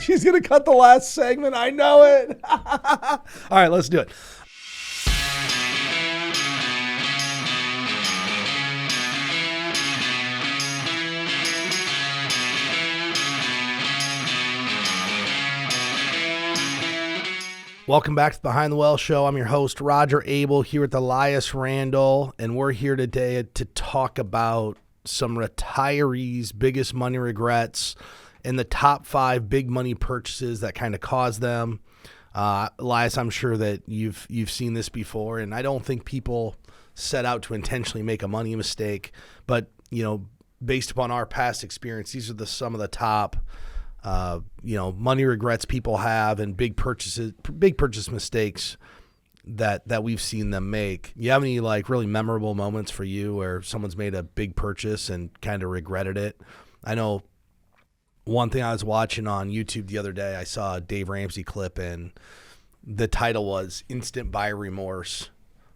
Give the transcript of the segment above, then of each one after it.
She's going to cut the last segment. I know it. All right, let's do it. Welcome back to the Behind the Well Show. I'm your host, Roger Abel, here with Elias, Randel, and we're here today to talk about some retirees' biggest money regrets and the top 5 big money purchases that kind of caused them. Elias, I'm sure that you've seen this before, and I don't think people set out to intentionally make a money mistake, but based upon our past experience, these are some of the top money regrets people have and big purchase mistakes that we've seen them make. You have any really memorable moments for you where someone's made a big purchase and kind of regretted it? I know one thing I was watching on YouTube the other day, I saw a Dave Ramsey clip and the title was Instant Buy Remorse.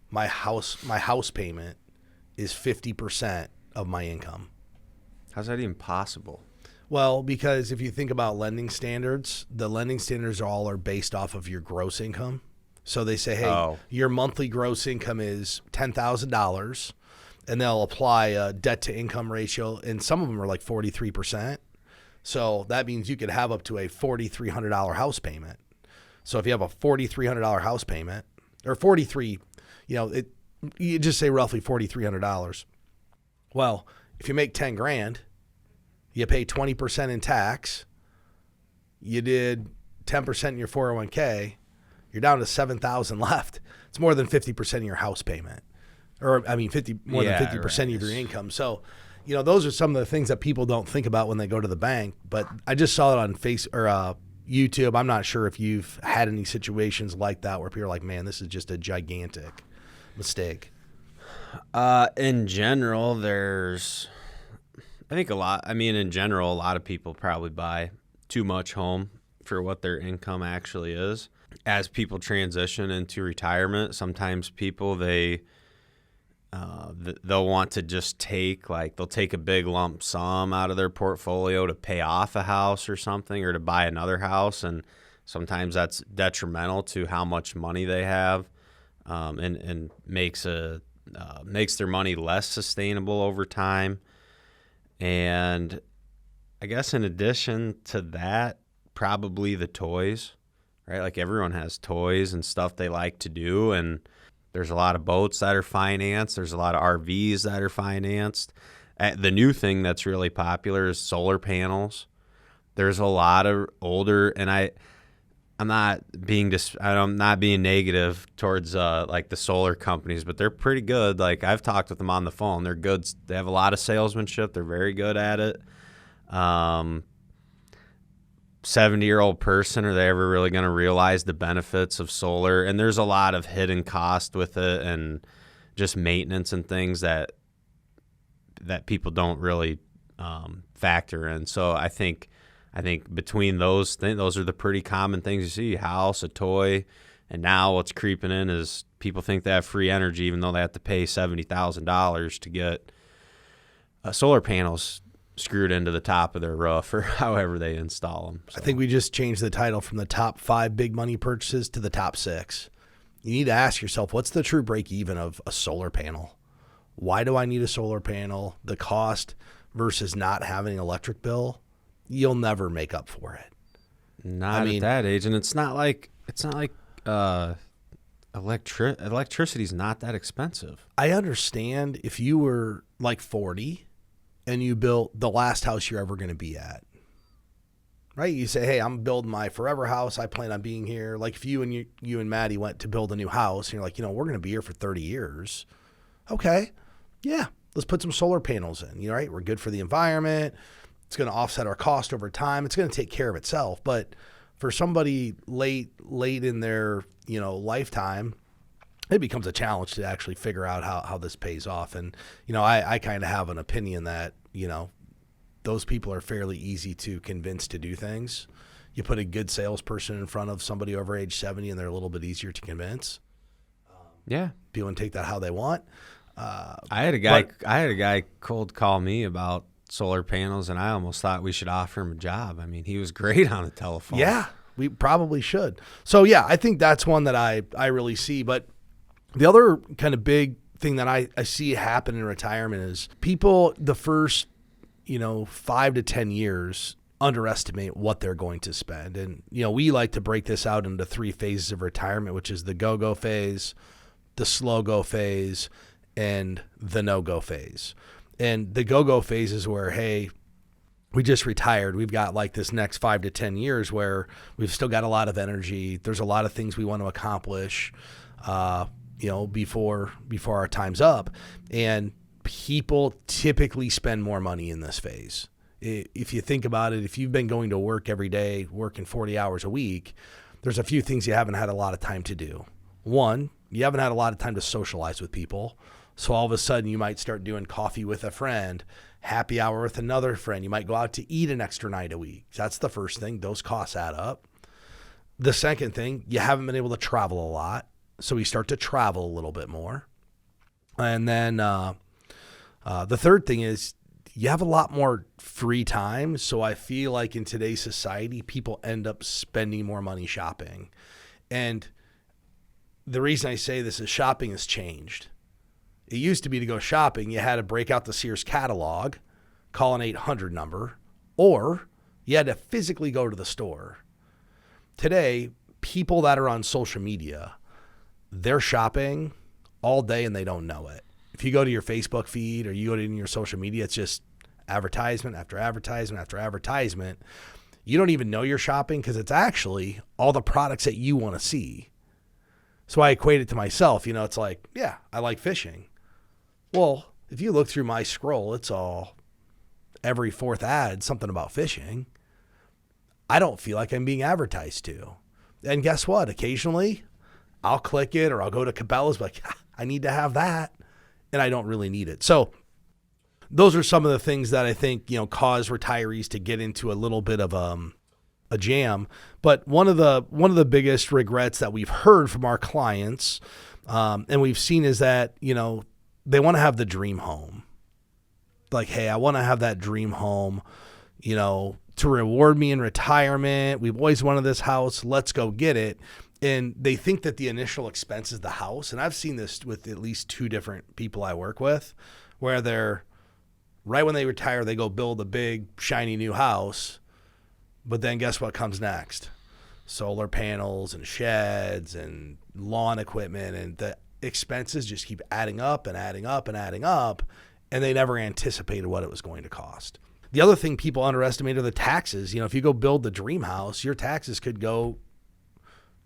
My house payment is 50% of my income. How's that even possible? Well, because if you think about lending standards, the lending standards all are based off of your gross income. So they say, hey, your monthly gross income is $10,000, and they'll apply a debt-to-income ratio, and some of them are like 43%. So that means you could have up to a $4,300 house payment. So if you have a $4,300 house payment, or you just say roughly $4,300. Well, if you make 10 grand, you pay 20% in tax, you did 10% in your 401k, you're down to $7,000 left. It's more than 50% of your house payment. Or, than 50% of your income. So, those are some of the things that people don't think about when they go to the bank. But I just saw it on YouTube. I'm not sure if you've had any situations like that where people are like, man, this is just a gigantic mistake. In general, in general, a lot of people probably buy too much home for what their income actually is. As people transition into retirement, sometimes people, they'll want to just they'll take a big lump sum out of their portfolio to pay off a house or something, or to buy another house. And sometimes that's detrimental to how much money they have, and makes their money less sustainable over time. And I guess in addition to that, probably the toys, right? Like everyone has toys and stuff they like to do. And there's a lot of boats that are financed. There's a lot of RVs that are financed. The new thing that's really popular is solar panels. There's a lot of older, and I'm not being negative towards the solar companies, but they're pretty good. Like I've talked with them on the phone. They're good. They have a lot of salesmanship. They're very good at it. 70-year-old person, are they ever really going to realize the benefits of solar? And there's a lot of hidden cost with it, and just maintenance and things that people don't really factor in. So I think between those things, those are the pretty common things you see: house, a toy, and now what's creeping in is people think they have free energy, even though they have to pay $70,000 to get solar panels screwed into the top of their roof, or however they install them. So. I think we just changed the title from the top 5 big money purchases to the top 6. You need to ask yourself, what's the true break even of a solar panel? Why do I need a solar panel? The cost versus not having an electric bill, you'll never make up for it. Not at that age, and it's not like electricity's not that expensive. I understand if you were like 40 and you built the last house you're ever going to be at, right? You say, hey, I'm building my forever house. I plan on being here. Like if you and Maddie went to build a new house and you're like, we're going to be here for 30 years. Okay. Yeah. Let's put some solar panels in, right? We're good for the environment. It's going to offset our cost over time. It's going to take care of itself. But for somebody late in their, lifetime, it becomes a challenge to actually figure out how this pays off. And, I kind of have an opinion that, those people are fairly easy to convince to do things. You put a good salesperson in front of somebody over age 70 and they're a little bit easier to convince. People can take that how they want. I had a guy cold call me about solar panels, and I almost thought we should offer him a job. I mean, he was great on the telephone. Yeah, we probably should. So yeah, I think that's one that I really see. But the other kind of big thing that I see happen in retirement is people the first, 5 to 10 years underestimate what they're going to spend. And, we like to break this out into 3 phases of retirement, which is the go-go phase, the slow-go phase, and the no-go phase. And the go-go phase is where, hey, we just retired. We've got like this next 5 to 10 years where we've still got a lot of energy. There's a lot of things we want to accomplish, before our time's up. And people typically spend more money in this phase. If you think about it, if you've been going to work every day, working 40 hours a week, there's a few things you haven't had a lot of time to do. One, you haven't had a lot of time to socialize with people. So all of a sudden you might start doing coffee with a friend, happy hour with another friend. You might go out to eat an extra night a week. That's the first thing. Those costs add up. The second thing, you haven't been able to travel a lot. So we start to travel a little bit more. And then the third thing is you have a lot more free time. So I feel like in today's society, people end up spending more money shopping. And the reason I say this is shopping has changed. It used to be to go shopping, you had to break out the Sears catalog, call an 800 number, or you had to physically go to the store. Today, people that are on social media, they're shopping all day and they don't know it. If you go to your Facebook feed or you go to your social media, it's just advertisement after advertisement after advertisement. You don't even know you're shopping because it's actually all the products that you want to see. So I equate it to myself. It's like, yeah, I like fishing. Well, if you look through my scroll, it's all every 4th ad, something about fishing. I don't feel like I'm being advertised to. And guess what? Occasionally I'll click it or I'll go to Cabela's, like, I need to have that. And I don't really need it. So those are some of the things that I think, cause retirees to get into a little bit of a jam. But one of the biggest regrets that we've heard from our clients, and we've seen is that, they want to have the dream home. Like, hey, I want to have that dream home, to reward me in retirement. We've always wanted this house. Let's go get it. And they think that the initial expense is the house. And I've seen this with at least 2 different people I work with, where they're right when they retire, they go build a big, shiny new house. But then guess what comes next? Solar panels and sheds and lawn equipment, and the expenses just keep adding up and adding up and adding up, and they never anticipated what it was going to cost. The other thing people underestimate are the taxes. If you go build the dream house, your taxes could go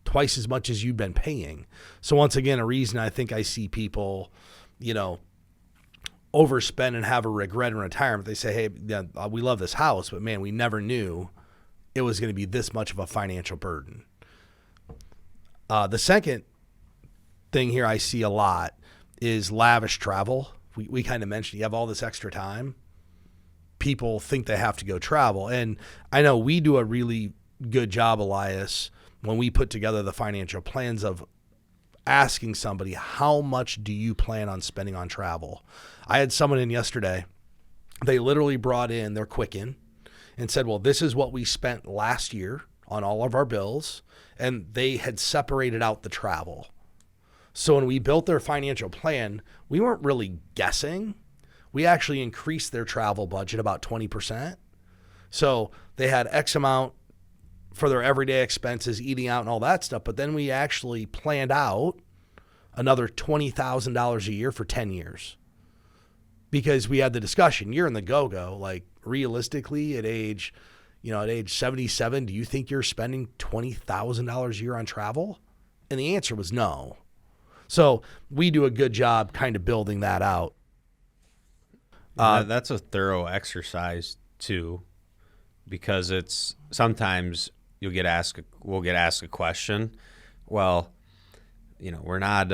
twice as much as you've been paying. So once again, a reason I think I see people, overspend and have a regret in retirement. They say, hey, yeah, we love this house, but man, we never knew it was going to be this much of a financial burden. The second thing here I see a lot is lavish travel. We kind of mentioned you have all this extra time. People think they have to go travel. And I know we do a really good job, Elias, when we put together the financial plans of asking somebody, how much do you plan on spending on travel? I had someone in yesterday, they literally brought in their Quicken and said, well, this is what we spent last year on all of our bills. And they had separated out the travel. So when we built their financial plan, we weren't really guessing. We actually increased their travel budget about 20%. So they had X amount for their everyday expenses, eating out and all that stuff. But then we actually planned out another $20,000 a year for 10 years because we had the discussion. You're in the go-go. Like realistically at age 77, do you think you're spending $20,000 a year on travel? And the answer was no. So we do a good job kind of building that out. That's a thorough exercise too, because it's sometimes we'll get asked a question. Well, we're not,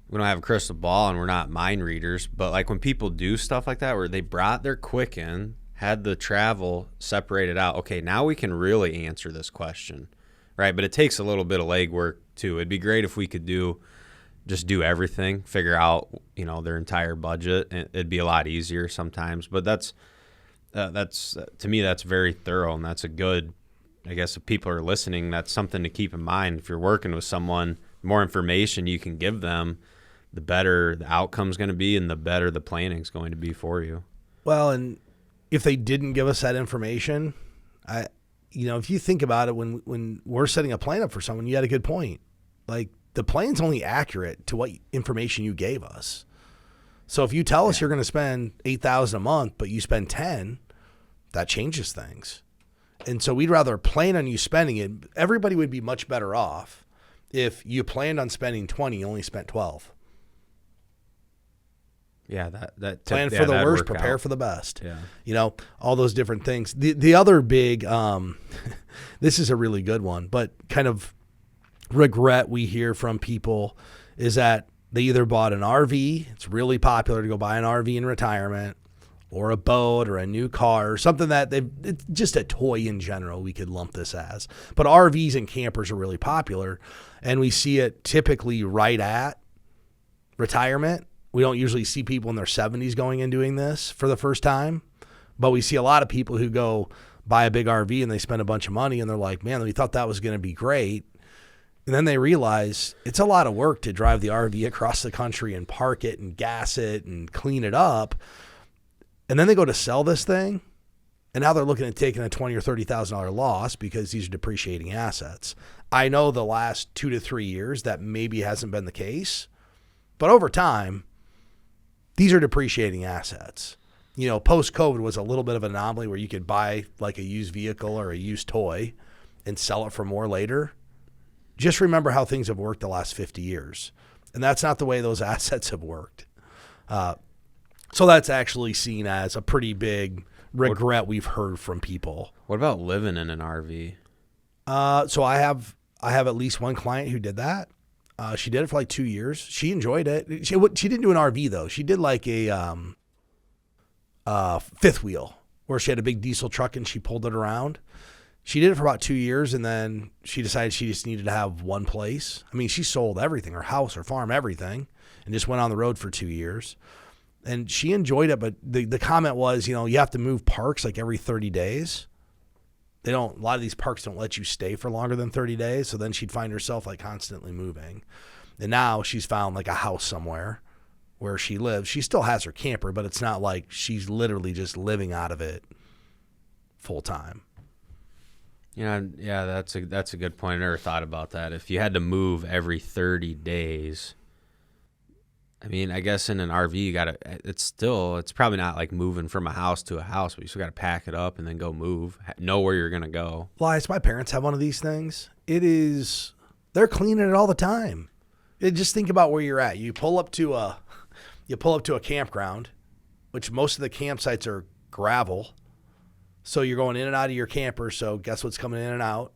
we don't have a crystal ball and we're not mind readers, but like when people do stuff like that, where they brought their Quicken, had the travel separated out. Okay, now we can really answer this question, right? But it takes a little bit of legwork too. It'd be great if we could just do everything, figure out, their entire budget. It'd be a lot easier sometimes, but that's That's to me, that's very thorough, and that's a good. I guess if people are listening, that's something to keep in mind. If you're working with someone, the more information you can give them, the better the outcome's going to be, and the better the planning's going to be for you. Well, and if they didn't give us that information, if you think about it, when we're setting a plan up for someone, you had a good point. Like, the plan's only accurate to what information you gave us. So if you tell us you're going to spend $8,000 a month, but you spend 10, that changes things. And so we'd rather plan on you spending it. Everybody would be much better off if you planned on spending 20, you only spent 12. Yeah, that plan for the worst, prepare for the best. Yeah. All those different things. The other big, this is a really good one, but kind of regret we hear from people is that they either bought an RV. It's really popular to go buy an RV in retirement, or a boat, or a new car, or something that it's just a toy in general, we could lump this as. But RVs and campers are really popular, and we see it typically right at retirement. We don't usually see people in their 70s going and doing this for the first time, but we see a lot of people who go buy a big RV and they spend a bunch of money, and they're like, man, we thought that was going to be great. And then they realize it's a lot of work to drive the RV across the country and park it and gas it and clean it up. And then they go to sell this thing, and now they're looking at taking a $20,000 or $30,000 loss because these are depreciating assets. I know the last 2 to 3 years that maybe hasn't been the case, but over time, these are depreciating assets. Post-COVID was a little bit of an anomaly where you could buy like a used vehicle or a used toy and sell it for more later. Just remember how things have worked the last 50 years. And that's not the way those assets have worked. So that's actually seen as a pretty big regret we've heard from people. What about living in an RV? So I have at least one client who did that. She did it for like 2 years. She enjoyed it. She didn't do an RV though. She did like a fifth wheel where she had a big diesel truck and she pulled it around. She did it for about 2 years, and then she decided she just needed to have one place. I mean, she sold everything, her house, her farm, everything, and just went on the road for 2 years. And she enjoyed it, but the comment was, you have to move parks like every 30 days. A lot of these parks don't let you stay for longer than 30 days, so then she'd find herself like constantly moving. And now she's found like a house somewhere where she lives. She still has her camper, but it's not like she's literally just living out of it full time. Yeah, that's a good point. I never thought about that. If you had to move every 30 days, I mean, I guess in an RV it's probably not like moving from a house to a house, but you still got to pack it up and then go move, know where you're going to go. Elias, my parents have one of these things. They're cleaning it all the time. Just think about where you're at. You pull up to a campground, which most of the campsites are gravel. So you're going in and out of your camper. So guess what's coming in and out?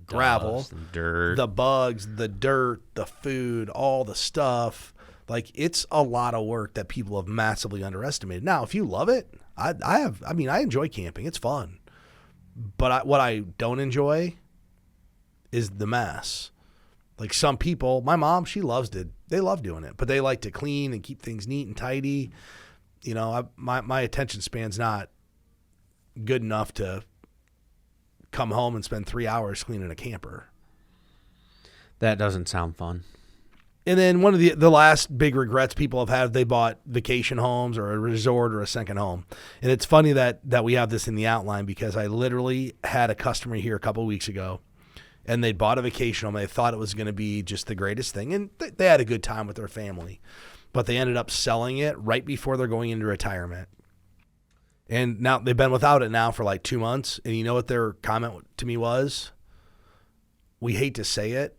Gravel, dirt, the bugs, the dirt, the food, all the stuff. Like, it's a lot of work that people have massively underestimated. Now, if you love it, I enjoy camping. It's fun. But what I don't enjoy is the mess. Like, some people, my mom, she loves it. They love doing it, but they like to clean and keep things neat and tidy. My attention span's not good enough to come home and spend 3 hours cleaning a camper. That doesn't sound fun. And then one of the last big regrets people have had, they bought vacation homes or a resort or a second home. And it's funny that we have this in the outline, because I literally had a customer here a couple of weeks ago, and they bought a vacation home. They thought it was going to be just the greatest thing, and they had a good time with their family. But they ended up selling it right before they're going into retirement. And now they've been without it now for like 2 months. And you know what their comment to me was? We hate to say it,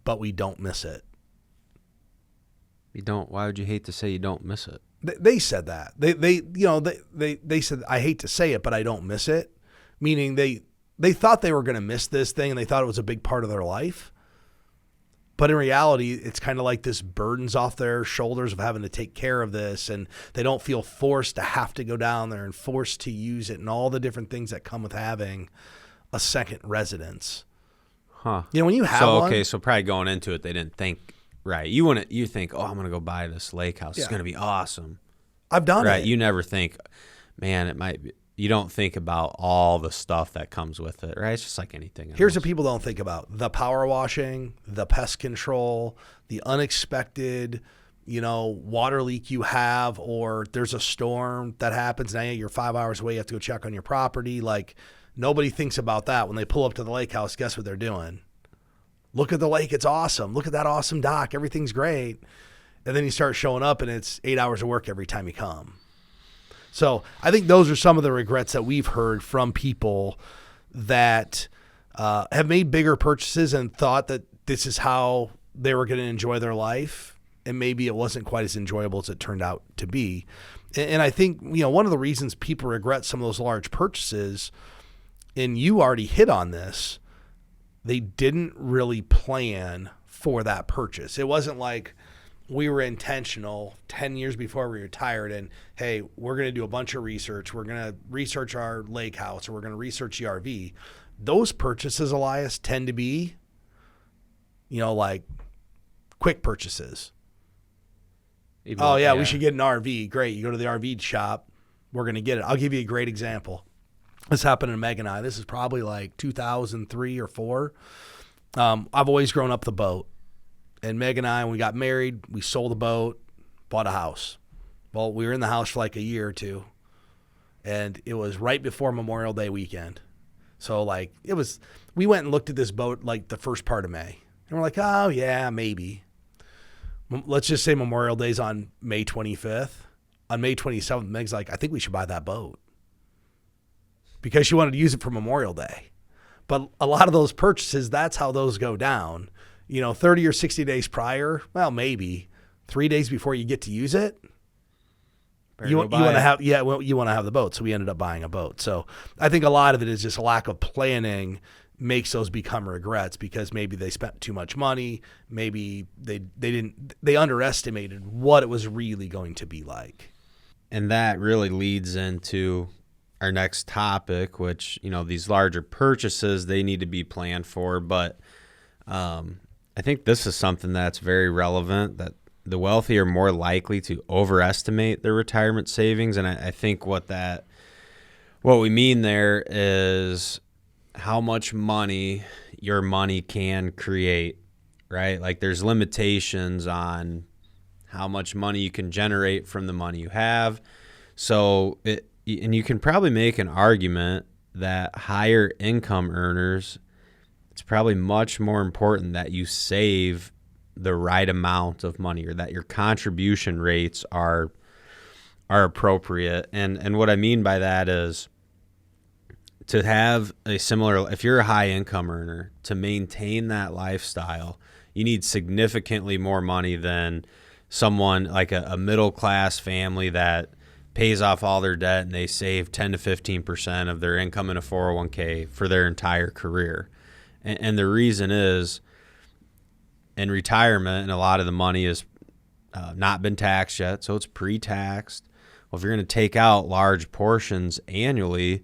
but we don't miss it. You don't? Why would you hate to say you don't miss it? They said that. They said, I hate to say it, but I don't miss it. Meaning they thought they were going to miss this thing, and they thought it was a big part of their life. But in reality, it's kind of like this burden's off their shoulders of having to take care of this, and they don't feel forced to have to go down there and forced to use it, and all the different things that come with having a second residence. Huh. When you have one. Okay, so probably going into it, they didn't think, right. You think, oh, I'm going to go buy this lake house. Yeah. It's going to be awesome. I've done it. Right. You never think, man, it might be. you don't think about all the stuff that comes with it, right? It's just like anything else. Here's what people don't think about: the power washing, the pest control, the unexpected, water leak you have, or there's a storm that happens. Now you're 5 hours away. You have to go check on your property. Like, nobody thinks about that when they pull up to the lake house. Guess what they're doing? Look at the lake. It's awesome. Look at that awesome dock. Everything's great. And then you start showing up and it's 8 hours of work every time you come. So I think those are some of the regrets that we've heard from people that have made bigger purchases and thought that this is how they were going to enjoy their life. And maybe it wasn't quite as enjoyable as it turned out to be. And I think, one of the reasons people regret some of those large purchases, and you already hit on this, they didn't really plan for that purchase. It wasn't like we were intentional 10 years before we retired and, hey, we're going to do a bunch of research. We're going to research our lake house, or we're going to research the RV. Those purchases, Elias, tend to be, like quick purchases. We should get an RV. Great. You go to the RV shop. We're going to get it. I'll give you a great example. This happened to Meg and I. This is probably like 2003 or 4. I've always grown up the boat. And Meg and I, when we got married, we sold the boat, bought a house. Well, we were in the house for like a year or two. And it was right before Memorial Day weekend. So we went and looked at this boat like the first part of May. And we're like, oh yeah, maybe. Let's just say Memorial Day's on May 25th. On May 27th, Meg's like, I think we should buy that boat. Because she wanted to use it for Memorial Day. But a lot of those purchases, that's how those go down. 30 or 60 days prior, well, maybe 3 days before you get to use it, you want to have the boat. So we ended up buying a boat. So I think a lot of it is just a lack of planning makes those become regrets, because maybe they spent too much money. Maybe they underestimated what it was really going to be like. And that really leads into our next topic, which, these larger purchases, they need to be planned for. But I think this is something that's very relevant, that the wealthy are more likely to overestimate their retirement savings. And I think what we mean there is how much money your money can create, right? Like, there's limitations on how much money you can generate from the money you have. So and you can probably make an argument that higher income earners, it's probably much more important that you save the right amount of money, or that your contribution rates are appropriate. And what I mean by that is, to have if you're a high income earner, to maintain that lifestyle, you need significantly more money than someone like a middle class family that pays off all their debt and they save 10 to 15% of their income in a 401k for their entire career. And the reason is, in retirement, and a lot of the money is not been taxed yet, so it's pre-taxed. Well, if you're going to take out large portions annually,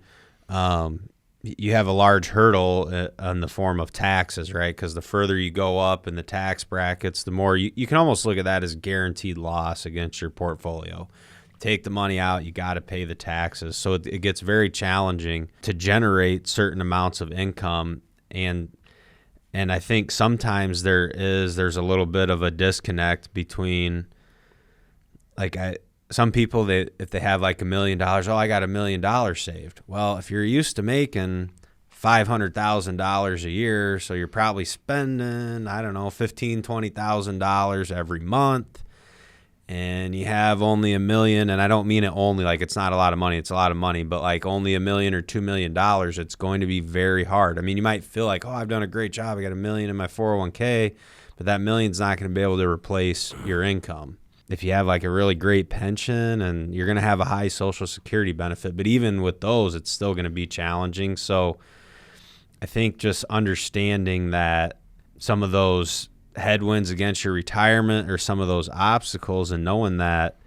you have a large hurdle in the form of taxes, right? Because the further you go up in the tax brackets, the more you can almost look at that as guaranteed loss against your portfolio. Take the money out, you got to pay the taxes. So it gets very challenging to generate certain amounts of income. And I think sometimes there's a little bit of a disconnect between, some people, if they have like $1 million, I got $1 million saved. Well, if you're used to making $500,000 a year, so you're probably spending, $15,000, $20,000 every month, and you have only $1 million, and I don't mean it only like it's not a lot of money, it's a lot of money, but like only $1 million or $2 million, it's going to be very hard. I mean, you might feel like, I've done a great job, I got $1 million in my 401k, but that $1 million's not going to be able to replace your income. If you have like a really great pension, and you're going to have a high Social Security benefit, but even with those, it's still going to be challenging. So I think just understanding that some of those headwinds against your retirement, or some of those obstacles, and knowing that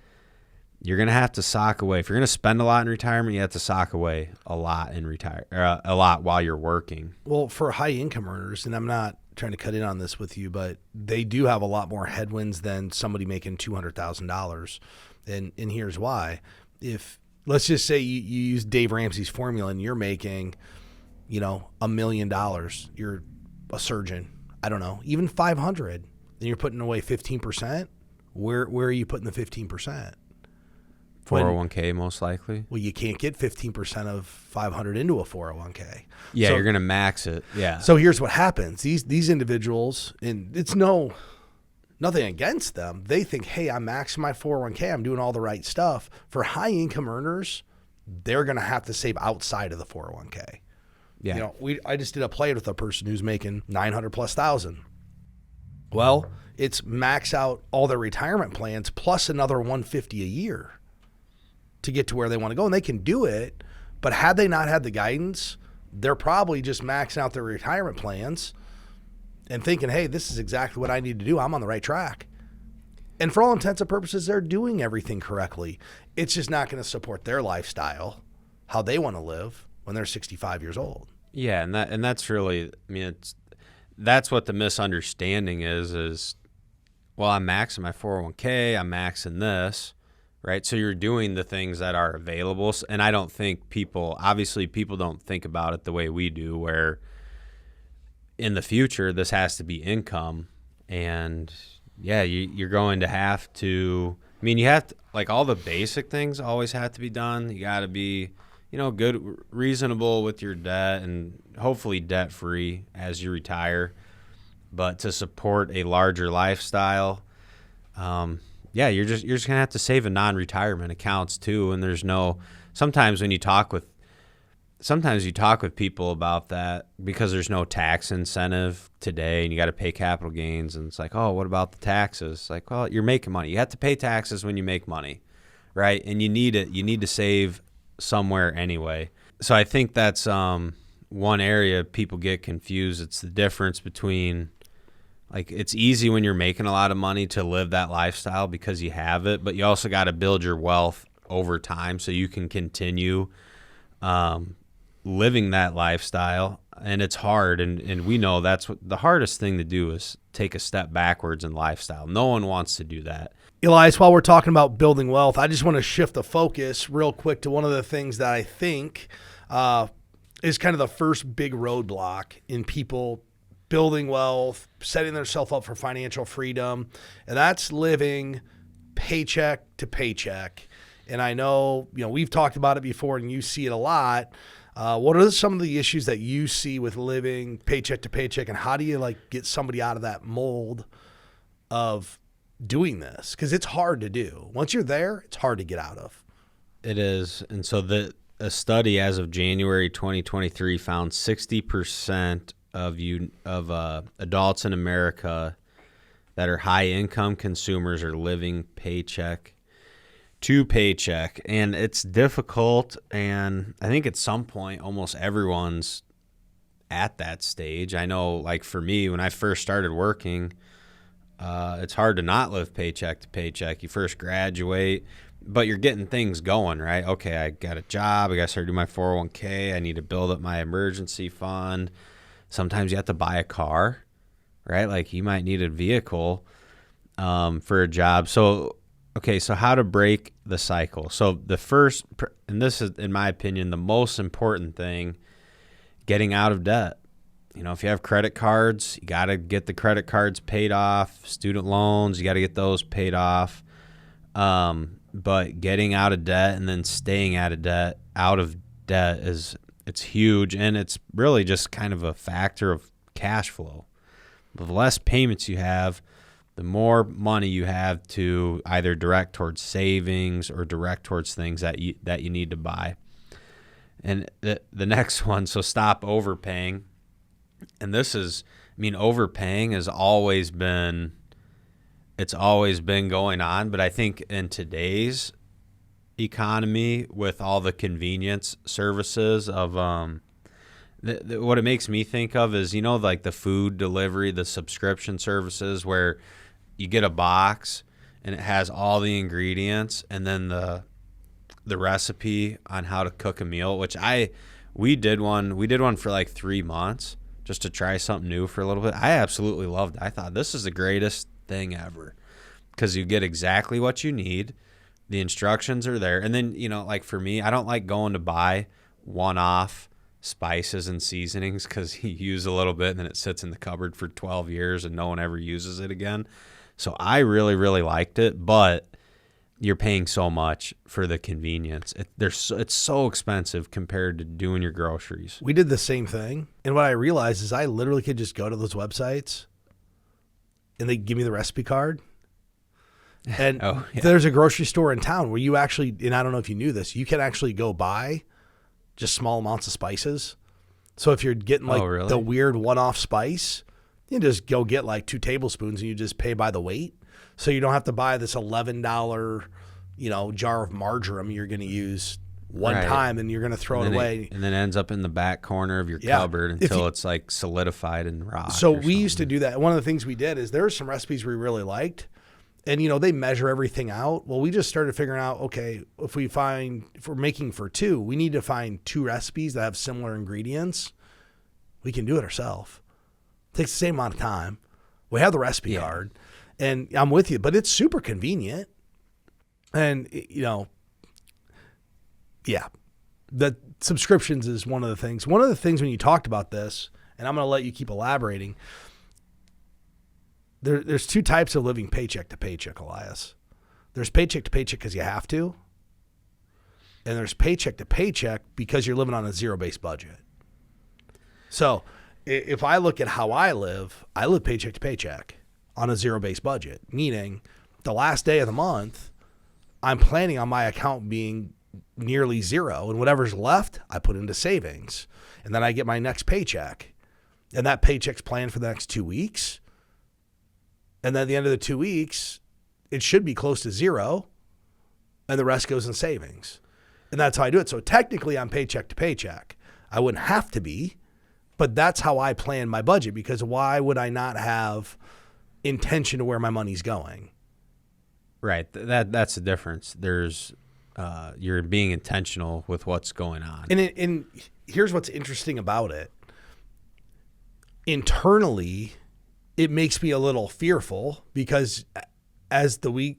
you're going to have to sock away. If you're going to spend a lot in retirement, you have to sock away a lot a lot while you're working. Well, for high income earners, and I'm not trying to cut in on this with you, but they do have a lot more headwinds than somebody making $200,000. And here's why. If let's just say you use Dave Ramsey's formula and you're making, $1 million. You're a surgeon. I don't know, even 500. Then you're putting away 15%. Where are you putting the 15%? 401k most likely. Well, you can't get 15% of 500 into a 401k. Yeah, so, you're going to max it. Yeah. So here's what happens. These individuals, and it's nothing against them. They think, hey, I'm maxing my 401k. I'm doing all the right stuff. For high income earners, they're going to have to save outside of the 401k. Yeah. I just did a play with a person who's making 900 plus thousand. Well, it's max out all their retirement plans plus another 150 a year to get to where they want to go. And they can do it, but had they not had the guidance, they're probably just maxing out their retirement plans and thinking, hey, this is exactly what I need to do. I'm on the right track. And for all intents and purposes, they're doing everything correctly. It's just not going to support their lifestyle, how they want to live when they're 65 years old. Yeah, and that's really, that's what the misunderstanding is, well, I'm maxing my 401k, I'm maxing this, right? So you're doing the things that are available. And I don't think people don't think about it the way we do, where in the future, this has to be income. And yeah, you're going to have to, you have to, like, all the basic things always have to be done. You got to be, good, reasonable with your debt and hopefully debt free as you retire. But to support a larger lifestyle, you're just gonna have to save in non-retirement accounts too. And sometimes you talk with people about that because there's no tax incentive today, and you got to pay capital gains, and it's like, oh, what about the taxes? It's like, well, you're making money. You have to pay taxes when you make money, right? And you need it. You need to save somewhere anyway. So I think that's one area people get confused. It's the difference between, like, it's easy when you're making a lot of money to live that lifestyle because you have it, but you also got to build your wealth over time so you can continue living that lifestyle. And it's hard, and we know that's what the hardest thing to do is take a step backwards in lifestyle. No one wants to do that. Elias, while we're talking about building wealth, I just want to shift the focus real quick to one of the things that I think is kind of the first big roadblock in people building wealth, setting themselves up for financial freedom, and that's living paycheck to paycheck. And I know, we've talked about it before and you see it a lot. What are some of the issues that you see with living paycheck to paycheck, and how do you get somebody out of that mold of doing this? Because it's hard to do. Once you're there, it's hard to get out of. It is. And so a study as of January 2023 found 60% of adults in America that are high income consumers are living paycheck to paycheck. And it's difficult, and I think at some point almost everyone's at that stage. I know, like, for me, when I first started working, it's hard to not live paycheck to paycheck. You first graduate, but you're getting things going, right? Okay, I got a job. I got to start doing my 401k. I need to build up my emergency fund. Sometimes you have to buy a car, right? Like, you might need a vehicle for a job. So how to break the cycle? So the first, and this is, in my opinion, the most important thing, getting out of debt. If you have credit cards, you got to get the credit cards paid off. Student loans, you got to get those paid off. But getting out of debt and then staying out of debt it's huge, and it's really just kind of a factor of cash flow. The less payments you have, the more money you have to either direct towards savings or direct towards things that you need to buy. And the next one, so stop overpaying. And this is, overpaying has always been going on, but I think in today's economy, with all the convenience services of what it makes me think of is, like the food delivery, the subscription services where you get a box and it has all the ingredients and then the recipe on how to cook a meal, which we did one for like 3 months just to try something new for a little bit. I absolutely loved it. I thought this is the greatest thing ever because you get exactly what you need The instructions are there. And then, like for me, I don't like going to buy one-off spices and seasonings because you use a little bit and then it sits in the cupboard for 12 years and no one ever uses it again. So I really, really liked it, but you're paying so much for the convenience. It's so expensive compared to doing your groceries. We did the same thing. And what I realized is I literally could just go to those websites and they give me the recipe card. And there's a grocery store in town where you actually, and I don't know if you knew this, you can actually go buy just small amounts of spices. So if you're getting like the weird one-off spice, you just go get like 2 tablespoons and you just pay by the weight. So you don't have to buy this $11, jar of marjoram you're going to use one time and you're going to throw it away. And then it ends up in the back corner of your cupboard until it's like solidified and rot. So we used to do that. One of the things we did is there were some recipes we really liked. And, they measure everything out. Well, we just started figuring out, okay, if we're making for 2, we need to find 2 recipes that have similar ingredients. We can do it ourselves. It takes the same amount of time. We have the recipe card. And I'm with you, but it's super convenient. And, the subscriptions is one of the things. One of the things when you talked about this, and I'm going to let you keep elaborating, there's 2 types of living paycheck to paycheck, Elias. There's paycheck to paycheck because you have to, and there's paycheck to paycheck because you're living on a zero-based budget. So if I look at how I live paycheck to paycheck on a zero-based budget, meaning the last day of the month, I'm planning on my account being nearly zero, and whatever's left, I put into savings. And then I get my next paycheck, and that paycheck's planned for the next 2 weeks. And then at the end of the 2 weeks, it should be close to zero, and the rest goes in savings. And that's how I do it. So technically, I'm paycheck to paycheck. I wouldn't have to be, but that's how I plan my budget, because why would I not have intention to where my money's going? Right. That's the difference. There's you're being intentional with what's going on. And here's what's interesting about it. Internally, it makes me a little fearful because as the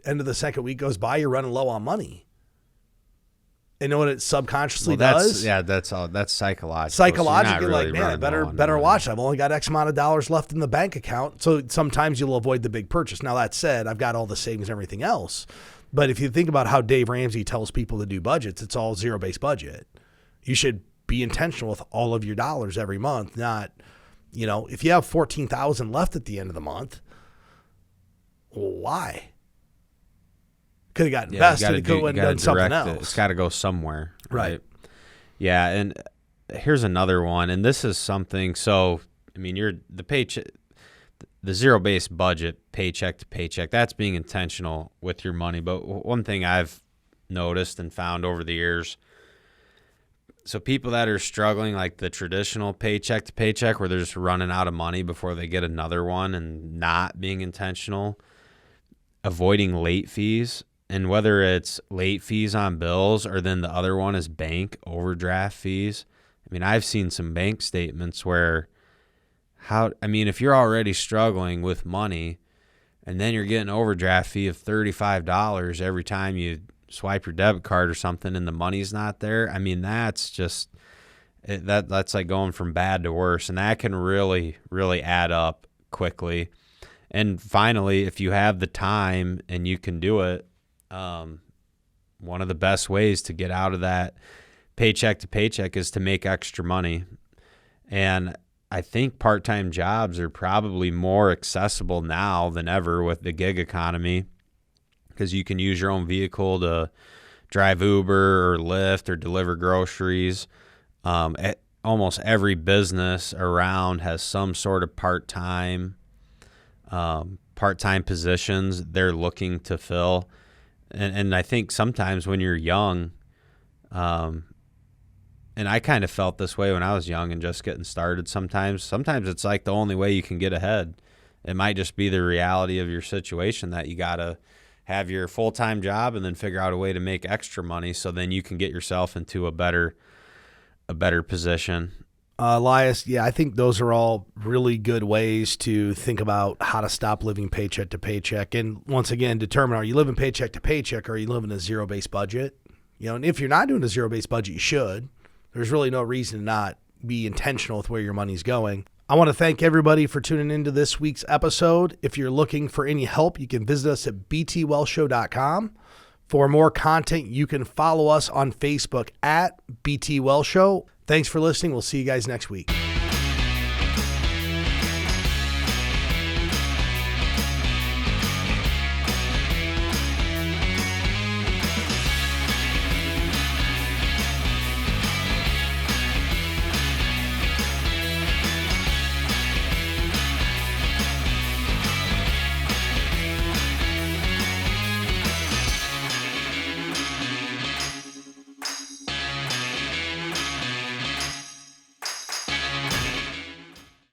end of the second week goes by, you're running low on money. And know what it subconsciously does? Yeah, that's psychological. Psychologically, so like, man, better watch. I've only got X amount of dollars left in the bank account. So sometimes you'll avoid the big purchase. Now, that said, I've got all the savings and everything else. But if you think about how Dave Ramsey tells people to do budgets, it's all zero-based budget. You should be intentional with all of your dollars every month, not, if you have $14,000 left at the end of the month, why? Could have got invested. It could have done something else. It's got to go somewhere. Right. Yeah. And here's another one. And this is something. So, you're the paycheck, the zero-based budget, paycheck to paycheck, that's being intentional with your money. But one thing I've noticed and found over the years, so people that are struggling, like the traditional paycheck to paycheck, where they're just running out of money before they get another one and not being intentional, avoiding late fees. And whether it's late fees on bills or then the other one is bank overdraft fees. I've seen some bank statements where if you're already struggling with money and then you're getting an overdraft fee of $35 every time you swipe your debit card or something and the money's not there, that's just that's like going from bad to worse, and that can really, really add up quickly. And finally, if you have the time and you can do it, one of the best ways to get out of that paycheck to paycheck is to make extra money. And I think part-time jobs are probably more accessible now than ever with the gig economy, because you can use your own vehicle to drive Uber or Lyft or deliver groceries. Almost every business around has some sort of part-time positions they're looking to fill. And I think sometimes when you're young, and I kind of felt this way when I was young and just getting started, sometimes it's like the only way you can get ahead. It might just be the reality of your situation that you got to have your full-time job and then figure out a way to make extra money so then you can get yourself into a better position. Elias, yeah, I think those are all really good ways to think about how to stop living paycheck to paycheck. And once again, determine, are you living paycheck to paycheck or are you living a zero-based budget? And if you're not doing a zero-based budget, you should. There's really no reason to not be intentional with where your money's going. I want to thank everybody for tuning into this week's episode. If you're looking for any help, you can visit us at btwellshow.com. For more content, you can follow us on Facebook at BT Well Show. Thanks for listening. We'll see you guys next week.